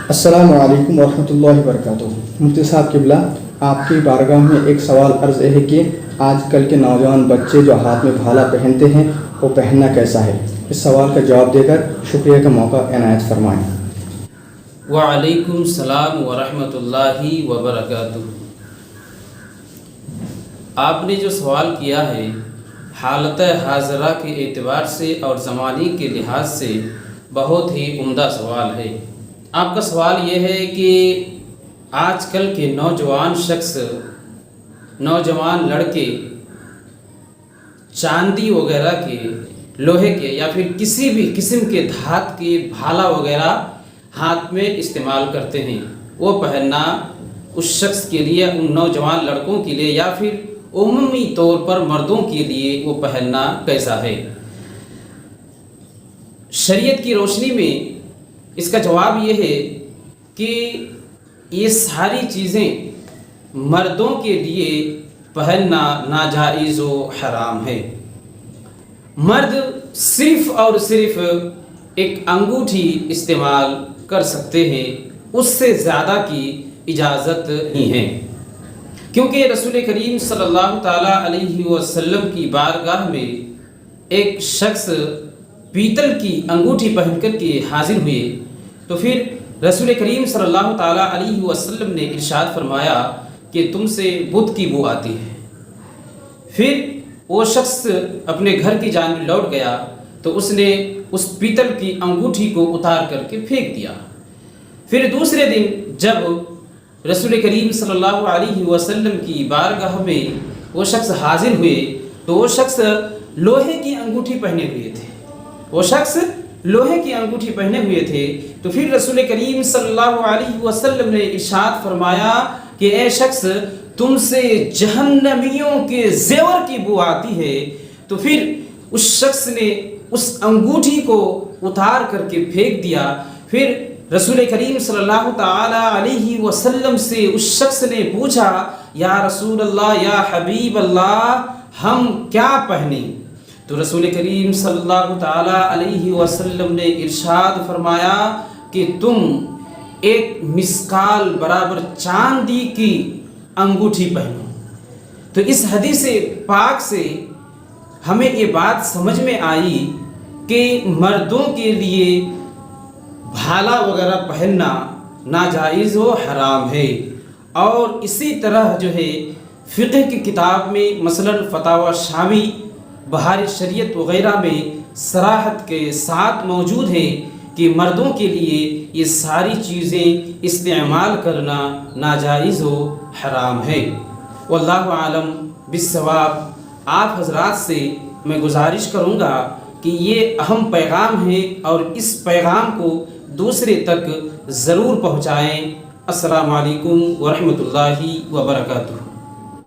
السلام علیکم ورحمۃ اللہ وبرکاتہ۔ مفتی صاحب قبلہ، آپ کی بارگاہ میں ایک سوال عرض ہے کہ آج کل کے نوجوان بچے جو ہاتھ میں بھالا پہنتے ہیں وہ پہننا کیسا ہے؟ اس سوال کا جواب دے کر شکریہ کا موقع عنایت فرمائیں۔ وعلیکم السلام ورحمۃ اللہ وبرکاتہ۔ آپ نے جو سوال کیا ہے حالت حاضرہ کے اعتبار سے اور زمانے کے لحاظ سے بہت ہی عمدہ سوال ہے۔ آپ کا سوال یہ ہے کہ آج کل کے نوجوان لڑکے چاندی وغیرہ کے، لوہے کے یا پھر کسی بھی قسم کے دھات کے بھالا وغیرہ ہاتھ میں استعمال کرتے ہیں، وہ پہننا اس شخص کے لیے، ان نوجوان لڑکوں کے لیے یا پھر عمومی طور پر مردوں کے لیے وہ پہننا کیسا ہے؟ شریعت کی روشنی میں اس کا جواب یہ ہے کہ یہ ساری چیزیں مردوں کے لیے پہننا ناجائز و حرام ہے۔ مرد صرف اور صرف ایک انگوٹھی استعمال کر سکتے ہیں، اس سے زیادہ کی اجازت نہیں ہے، کیونکہ رسول کریم صلی اللہ تعالیٰ علیہ وسلم کی بارگاہ میں ایک شخص پیتل کی انگوٹھی پہن کر کے حاضر ہوئے، تو پھر رسول کریم صلی اللہ تعالیٰ علیہ وسلم نے ارشاد فرمایا کہ تم سے بت کی بو آتی ہے۔ پھر وہ شخص اپنے گھر کی جانب لوٹ گیا تو اس نے اس پیتل کی انگوٹھی کو اتار کر کے پھینک دیا۔ پھر دوسرے دن جب رسول کریم صلی اللہ علیہ وسلم کی بارگاہ میں وہ شخص حاضر ہوئے تو وہ شخص لوہے کی انگوٹھی پہنے ہوئے تھے، تو پھر رسول کریم صلی اللہ علیہ وسلم نے ارشاد فرمایا کہ اے شخص، تم سے جہنمیوں کے زیور کی بو آتی ہے۔ تو پھر اس شخص نے اس انگوٹھی کو اتار کر کے پھینک دیا۔ پھر رسول کریم صلی اللہ تعالی علیہ وسلم سے اس شخص نے پوچھا، یا رسول اللہ، یا حبیب اللہ، ہم کیا پہنیں؟ تو رسول کریم صلی اللہ تعالی علیہ وسلم نے ارشاد فرمایا کہ تم ایک مسکال برابر چاندی کی انگوٹھی پہنو۔ تو اس حدیث پاک سے ہمیں یہ بات سمجھ میں آئی کہ مردوں کے لیے بھالا وغیرہ پہننا ناجائز و حرام ہے، اور اسی طرح جو ہے فقہ کی کتاب میں مثلا فتاوی شامی، بہار شریعت وغیرہ میں صراحت کے ساتھ موجود ہے کہ مردوں کے لیے یہ ساری چیزیں استعمال کرنا ناجائز و حرام ہے۔ واللہ عالم بالصواب۔ آپ حضرات سے میں گزارش کروں گا کہ یہ اہم پیغام ہے اور اس پیغام کو دوسرے تک ضرور پہنچائیں۔ السلام علیکم ورحمۃ اللہ وبرکاتہ۔